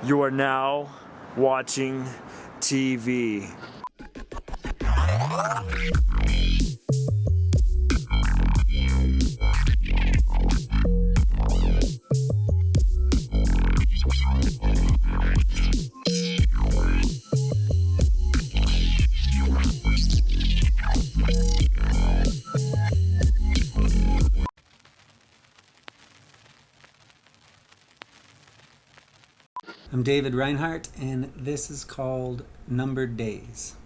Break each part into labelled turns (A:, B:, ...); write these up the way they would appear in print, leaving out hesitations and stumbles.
A: You are now watching TV.
B: I'm David Rynhart, and this is called Numbered Days.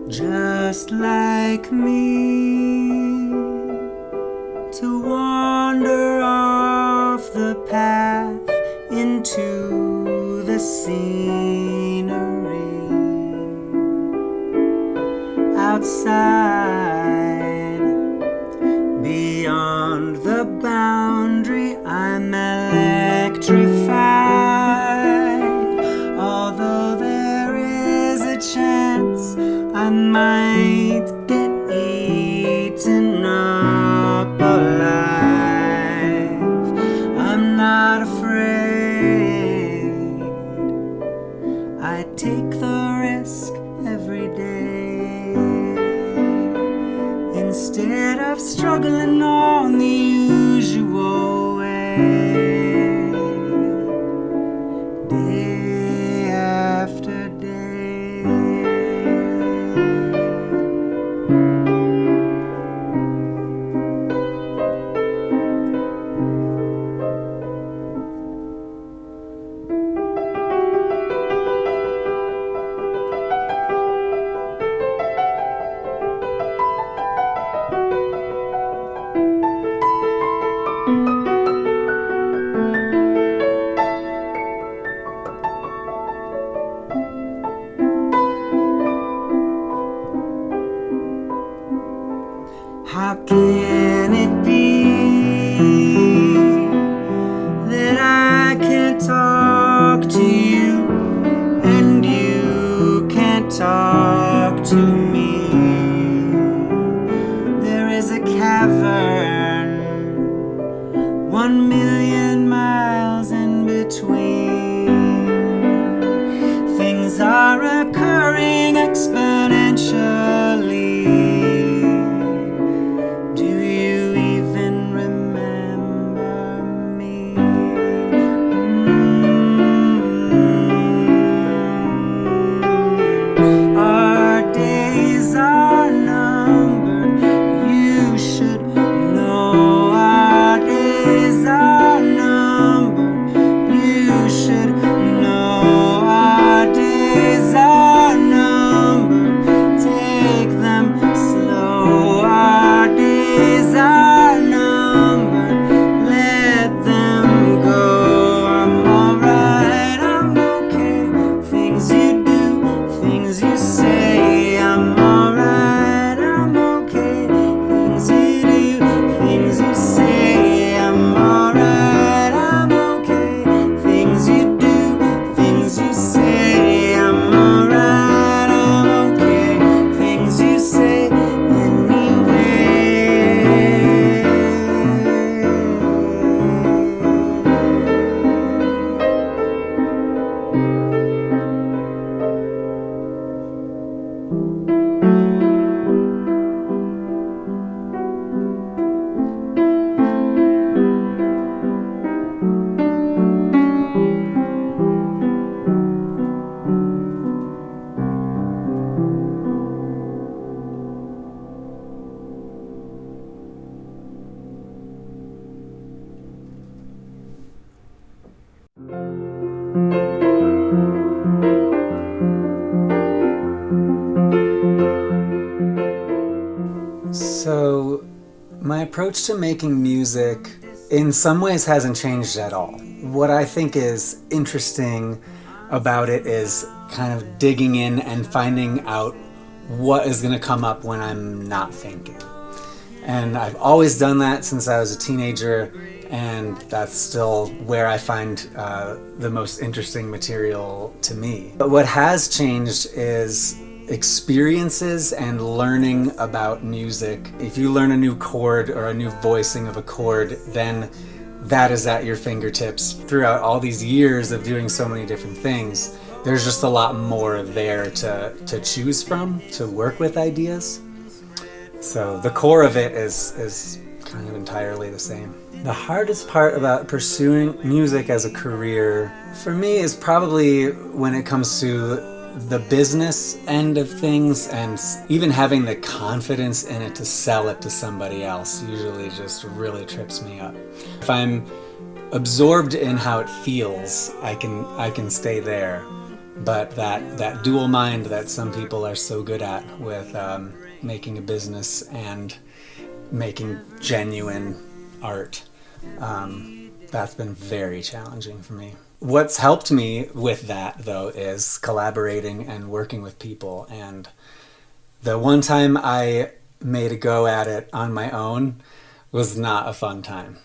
B: Just like me, to wander off the path into the scenery outside, beyond the boundary, I'm electrified. Although there is a chance I might get eaten up alive, I'm not afraid. I take the risk every day, instead of struggling on the usual way, day after day. How can it be that I can't talk to you and you can't talk to me? There is a cavern 1,000,000 miles in between. Things are occurring exponentially. So, my approach to making music in some ways hasn't changed at all. What I think is interesting about it is kind of digging in and finding out what is going to come up when I'm not thinking. And I've always done that since I was a teenager, and that's still where I find the most interesting material to me. But what has changed is experiences and learning about music. If you learn a new chord or a new voicing of a chord, then that is at your fingertips. Throughout all these years of doing so many different things, there's just a lot more there to choose from, to work with ideas. So the core of it is kind of entirely the same. The hardest part about pursuing music as a career for me is probably when it comes to the business end of things, and even having the confidence in it to sell it to somebody else usually just really trips me up. If I'm absorbed in how it feels, I can stay there. But that dual mind that some people are so good at with making a business and making genuine art, that's been very challenging for me. What's helped me with that, though, is collaborating and working with people. And the one time I made a go at it on my own was not a fun time.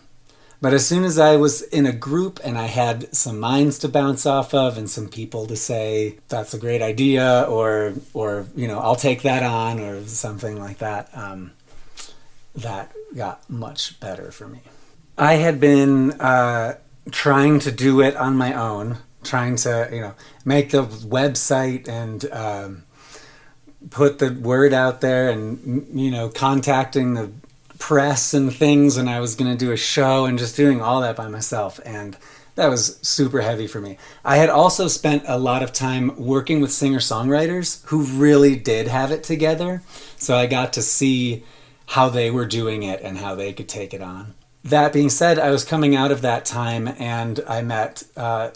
B: But as soon as I was in a group and I had some minds to bounce off of and some people to say, that's a great idea, or I'll take that on, or something like that, that got much better for me. I had been trying to do it on my own, trying to, make the website and put the word out there and, contacting the press and things, and I was going to do a show and just doing all that by myself, and that was super heavy for me. I had also spent a lot of time working with singer-songwriters who really did have it together, so I got to see how they were doing it and how they could take it on. That being said, I was coming out of that time and I met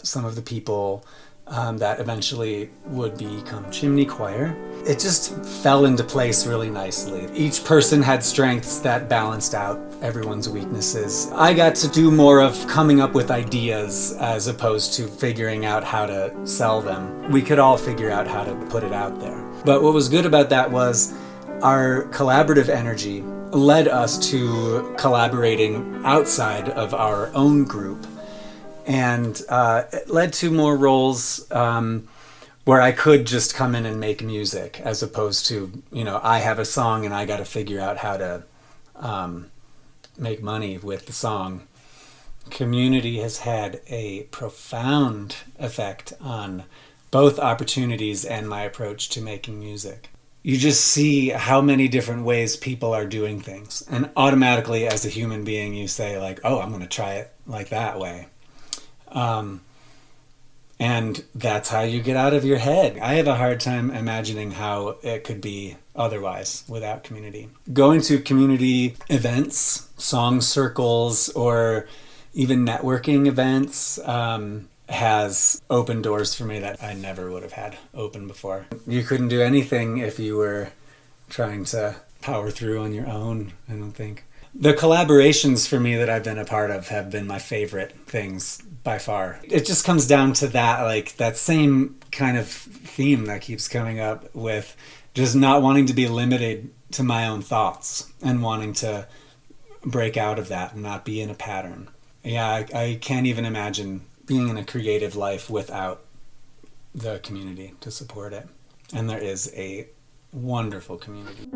B: some of the people that eventually would become Chimney Choir. It just fell into place really nicely. Each person had strengths that balanced out everyone's weaknesses. I got to do more of coming up with ideas as opposed to figuring out how to sell them. We could all figure out how to put it out there. But what was good about that was our collaborative energy led us to collaborating outside of our own group. And it led to more roles where I could just come in and make music, as opposed to, I have a song and I got to figure out how to make money with the song. Community has had a profound effect on both opportunities and my approach to making music. You just see how many different ways people are doing things. And automatically, as a human being, you say, like, oh, I'm going to try it like that way. And that's how you get out of your head. I have a hard time imagining how it could be otherwise without community. Going to community events, song circles, or even networking events has opened doors for me that I never would have had open before. You couldn't do anything if you were trying to power through on your own, I don't think. The collaborations for me that I've been a part of have been my favorite things by far. It just comes down to that, like that same kind of theme that keeps coming up with just not wanting to be limited to my own thoughts and wanting to break out of that and not be in a pattern. Yeah, I can't even imagine being in a creative life without the community to support it. And there is a wonderful community.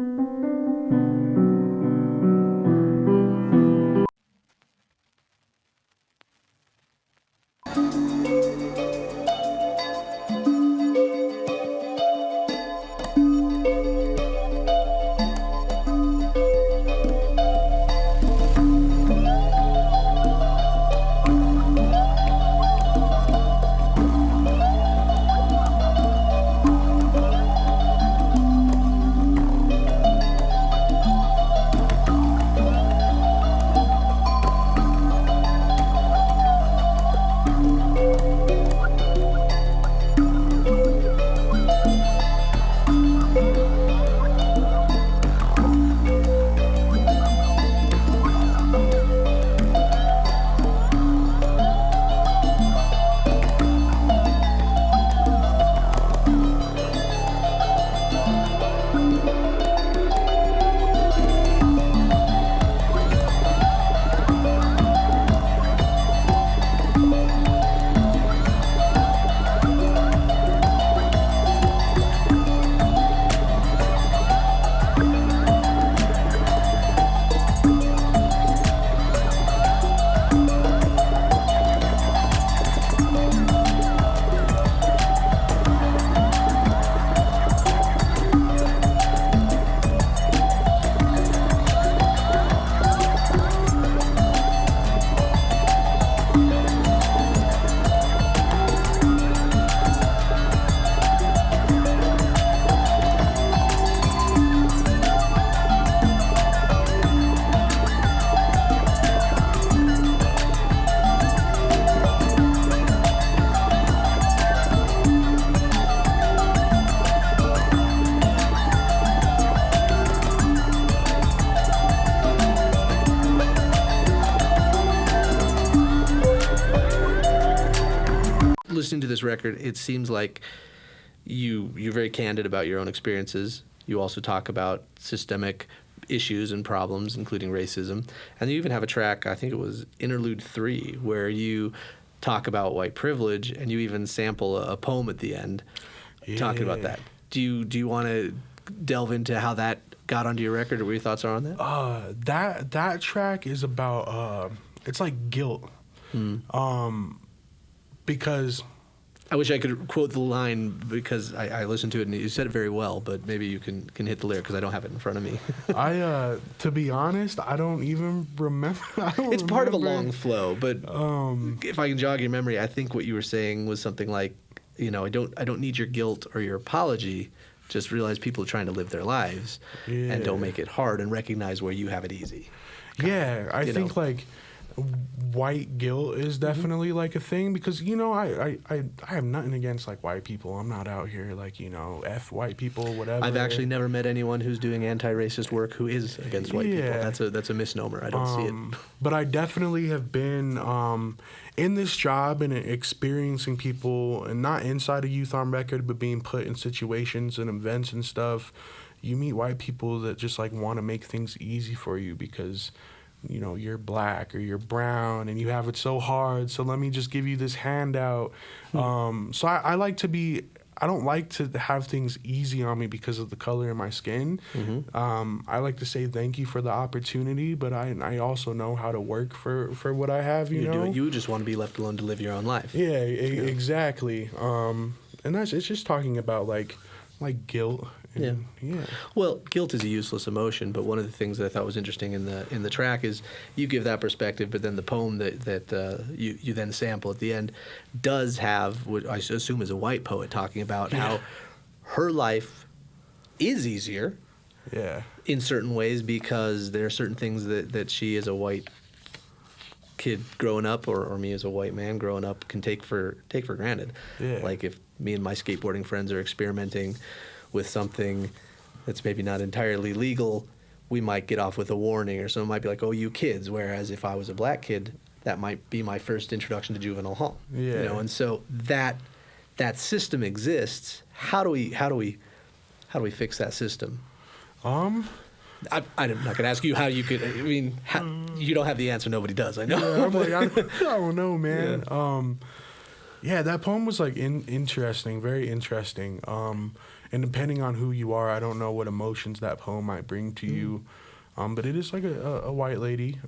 C: listening to this record, it seems like you're very candid about your own experiences. You also talk about systemic issues and problems, including racism. And you even have a track, I think it was Interlude 3, where you talk about white privilege, and you even sample a poem at the end talking about that. Do you want to delve into how that got onto your record, or what your thoughts are on that?
D: That track is about it's like guilt. Because
C: I wish I could quote the line, because I listened to it and you said it very well, but maybe you can hit the lyric, because I don't have it in front of me.
D: To be honest, I don't even remember.
C: It's part of a long flow, but if I can jog your memory, I think what you were saying was something like, I don't need your guilt or your apology. Just realize people are trying to live their lives and don't make it hard, and recognize where you have it easy.
D: I think like white guilt is definitely like a thing, because I have nothing against like white people. I'm not out here like F white people, whatever.
C: I've actually never met anyone who's doing anti-racist work who is against white people. That's a misnomer. I don't see it.
D: But I definitely have been in this job and experiencing people, and not inside a youth on record, but being put in situations and events and stuff. You meet white people that just like want to make things easy for you because you're black or you're brown and you have it so hard, so let me just give you this handout. So I like to be, I don't like to have things easy on me because of the color of my skin. I like to say thank you for the opportunity, but I also know how to work for what I have,
C: You just want to be left alone to live your own life.
D: Exactly. And it's just talking about like guilt.
C: Well, guilt is a useless emotion, but one of the things that I thought was interesting in the track is you give that perspective, but then the poem that you then sample at the end does have what I assume is a white poet talking about how her life is easier in certain ways, because there are certain things that she as a white kid growing up, or me as a white man growing up, can take for granted. Like if me and my skateboarding friends are experimenting with something that's maybe not entirely legal, we might get off with a warning, or someone might be like, "Oh, you kids." Whereas if I was a black kid, that might be my first introduction to juvenile hall. And so that system exists. How do we fix that system?
D: I'm
C: not going to ask you how you could. I mean, you don't have the answer. Nobody does. I know.
D: I'm like, I don't know, man. That poem was like interesting, very interesting. And depending on who you are, I don't know what emotions that poem might bring to you. But it is like a white lady.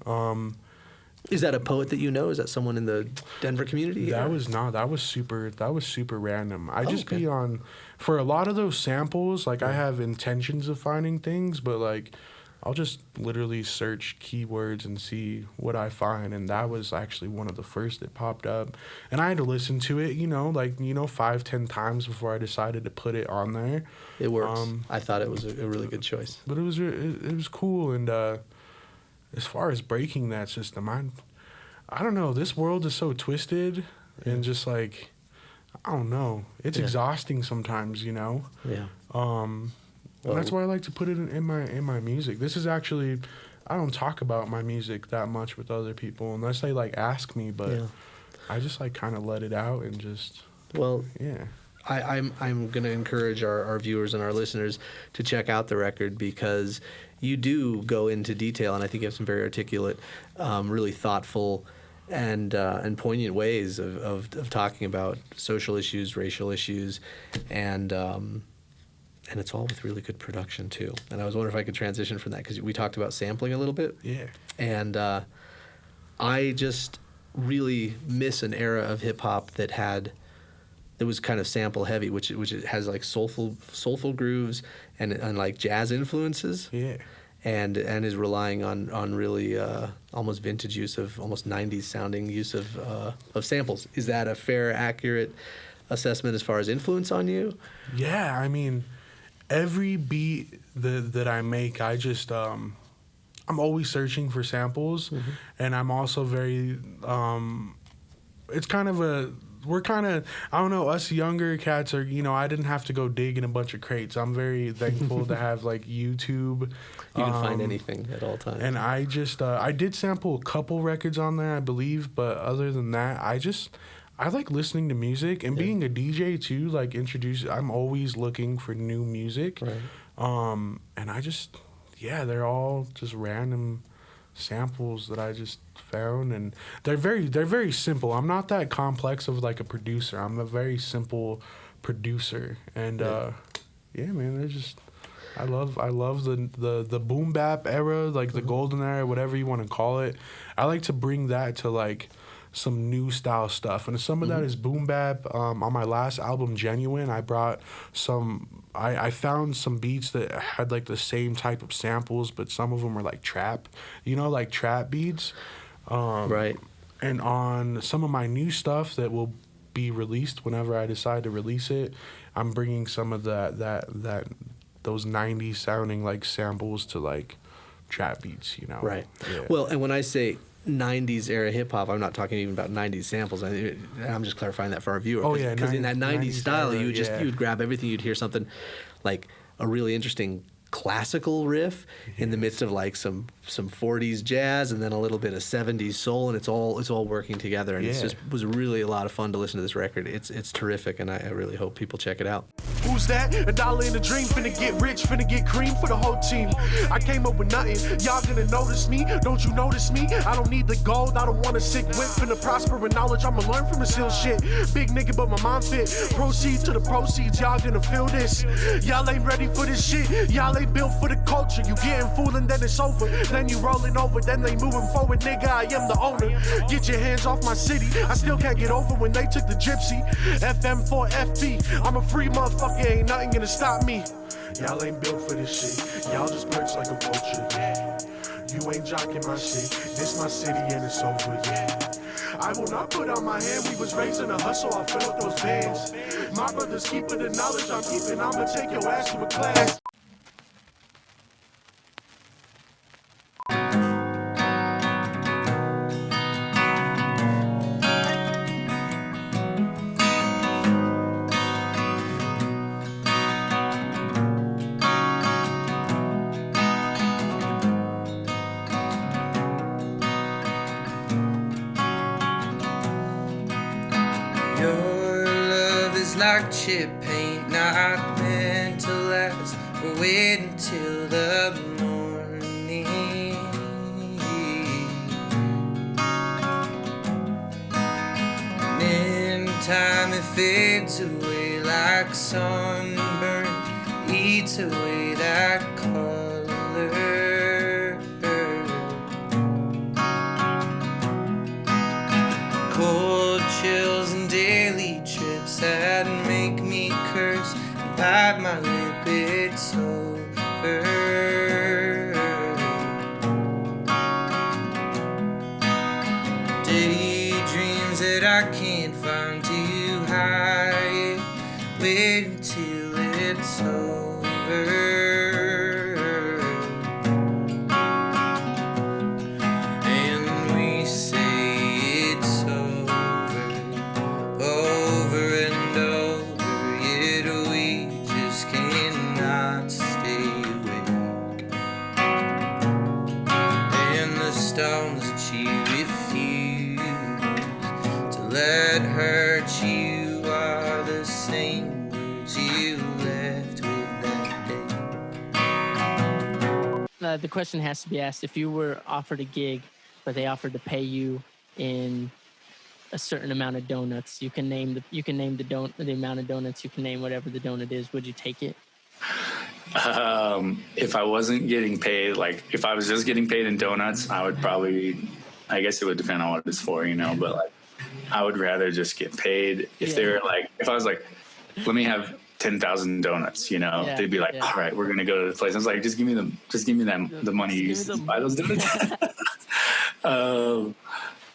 C: Is that a poet that you know? Is that someone in the Denver community?
D: That was super random. I just be on for a lot of those samples. Like I have intentions of finding things, but like I'll just literally search keywords and see what I find. And that was actually one of the first that popped up. And I had to listen to it, 5-10 times before I decided to put it on there.
C: It works. I thought it was a really good choice.
D: But it was cool. And as far as breaking that system, I don't know. This world is so twisted and just like, I don't know. It's exhausting sometimes, And that's why I like to put it in my music. This is actually, I don't talk about my music that much with other people unless they like ask me, but I just like kind of let it out and just.
C: Well, I'm going to encourage our viewers and our listeners to check out the record, because you do go into detail, and I think you have some very articulate, really thoughtful and poignant ways of talking about social issues, racial issues, and it's all with really good production too. And I was wondering if I could transition from that, because we talked about sampling a little bit. And I just really miss an era of hip hop that was kind of sample heavy, which it has like soulful grooves and like jazz influences. And is relying on really almost vintage use of almost 90s sounding use of samples. Is that a fair, accurate assessment as far as influence on you?
D: Yeah, I mean, every beat that I make, I just I'm always searching for samples, and I'm also very it's kind of we're kind of, I don't know, us younger cats are, I didn't have to go dig in a bunch of crates. I'm very thankful to have like YouTube.
C: You can find anything at all times.
D: And I just I did sample a couple records on there, I believe, but other than that, I like listening to music and being a DJ too. Like I'm always looking for new music.
C: Right.
D: And I just, they're all just random samples that I just found, and they're very simple. I'm not that complex of like a producer. I'm a very simple producer, and man, they're just. I love the boom bap era, like the golden era, whatever you want to call it. I like to bring that to like some new style stuff, and some of that is boom bap. On my last album, Genuine, I brought some. I found some beats that had like the same type of samples, but some of them were like trap, like trap beats.
C: Right.
D: And on some of my new stuff that will be released whenever I decide to release it, I'm bringing some of those 90s sounding like samples to like trap beats,
C: Right.
D: Yeah.
C: Well, and when I say 90s era hip hop, I'm not talking even about 90s samples. I'm just clarifying that for our viewer.
D: Oh, yeah.
C: Because in that 90s style,
D: era,
C: you would grab everything. You'd hear something like a really interesting classical riff in the midst of like some 40s jazz and then a little bit of 70s soul, and it's all working together, and it was really a lot of fun to listen to this record. It's terrific, and I really hope people check it out.
E: Who's that? $1 in a dream, finna get rich, finna get cream for the whole team. I came up with nothing, y'all gonna notice me. Don't you notice me? I don't need the gold, I don't want a sick whip. Finna prosper with knowledge, I'ma learn from the still shit. Big nigga, but my mom fit. Proceed to the proceeds, y'all gonna feel this. Y'all ain't ready for this shit, y'all ain't built for the culture. You getting fooled and then it's over. Then you rolling over, then they moving forward. Nigga, I am the owner. Get your hands off my city. I still can't get over when they took the gypsy. FM4FB, I'm a free motherfucker, ain't nothing gonna stop me. Y'all ain't built for this shit. Y'all just perch like a vulture, yeah. You ain't jocking my shit. This my city and it's over, yeah. I will not put out my hand. We was raised in a hustle. I fill up those bands. My brothers keeping the knowledge I'm keeping. I'ma take your ass to a class.
F: Like chip paint, not meant to last. We're waiting till the morning. And in time it fades away like sunburn, eats away that color. Cold chills and daily trips that make me curse and bite my lip, it's over. Daydreams that I can't find to hide, wait until it's over. Let hurt you are the same words you left with that day.
G: The question has to be asked: if you were offered a gig, but they offered to pay you in a certain amount of donuts, you can name the amount of donuts, you can name whatever the donut is. Would you take it?
H: If I wasn't getting paid, like if I was just getting paid in donuts, I would probably. I guess it would depend on what it's for, but like. I would rather just get paid. If they were like, if I was like, let me have 10,000 donuts, they'd be like, all right, we're gonna go to the place. I was like, just give me the money you used to buy those donuts.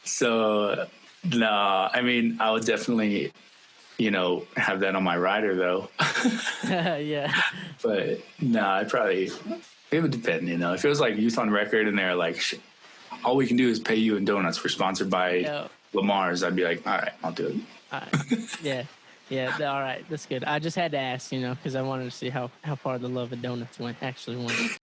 H: So no, I mean, I would definitely, have that on my rider though.
G: Yeah.
H: But no, it would depend. If it was like Youth on Record and they're like, all we can do is pay you in donuts. We're sponsored by Lamar's. I'd be like, all right, I'll do it.
G: All right. Yeah. All right, that's good. I just had to ask, because I wanted to see how far the love of donuts actually went.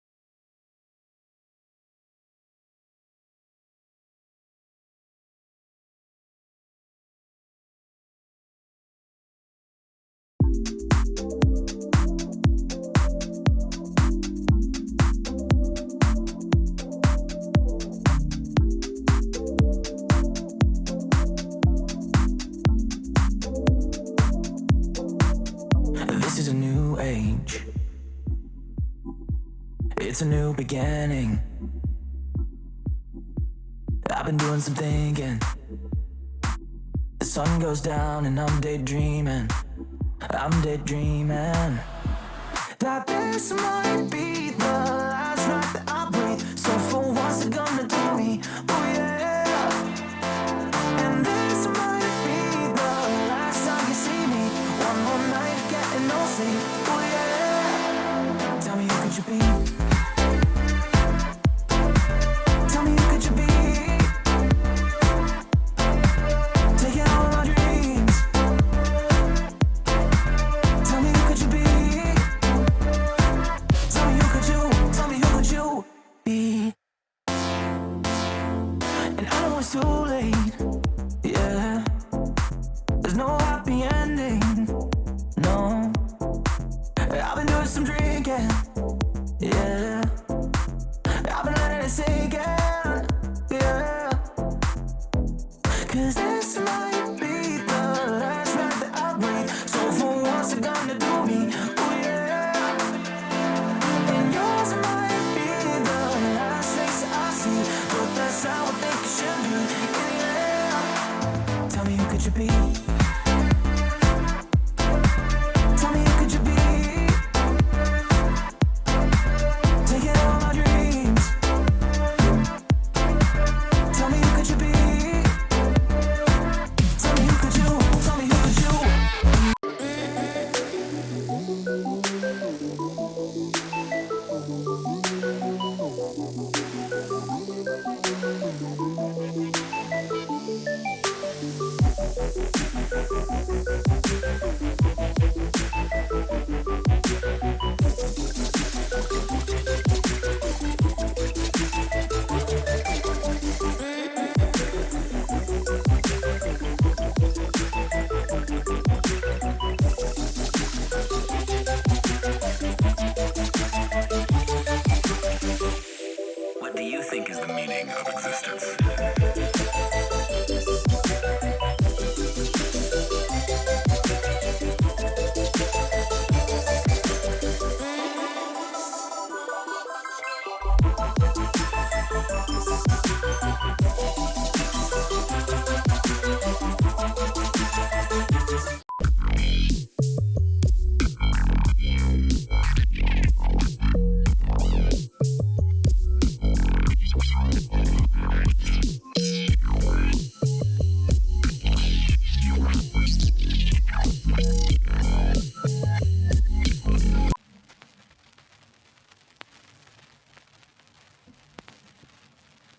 I: It's a new beginning. I've been doing some thinking. The sun goes down and I'm daydreaming. I'm daydreaming that this might be the last night that I breathe. So for once they're gonna do me, oh yeah. And this might be the last time you see me. One more night getting no sleep, oh yeah. Tell me who could you be? Tell me who could you be? Taking all my dreams. Tell me who could you be? Tell me who could you be? And I know it's too late, yeah. There's no happy ending, no. I've been doing some drinking, yeah. I've been letting it sink in, yeah. Cause this might be the last night that I breathe. So for once they're gonna do me, oh yeah. And yours might be the last face that I see, but that's how I think it should be, yeah. Tell me who could you be?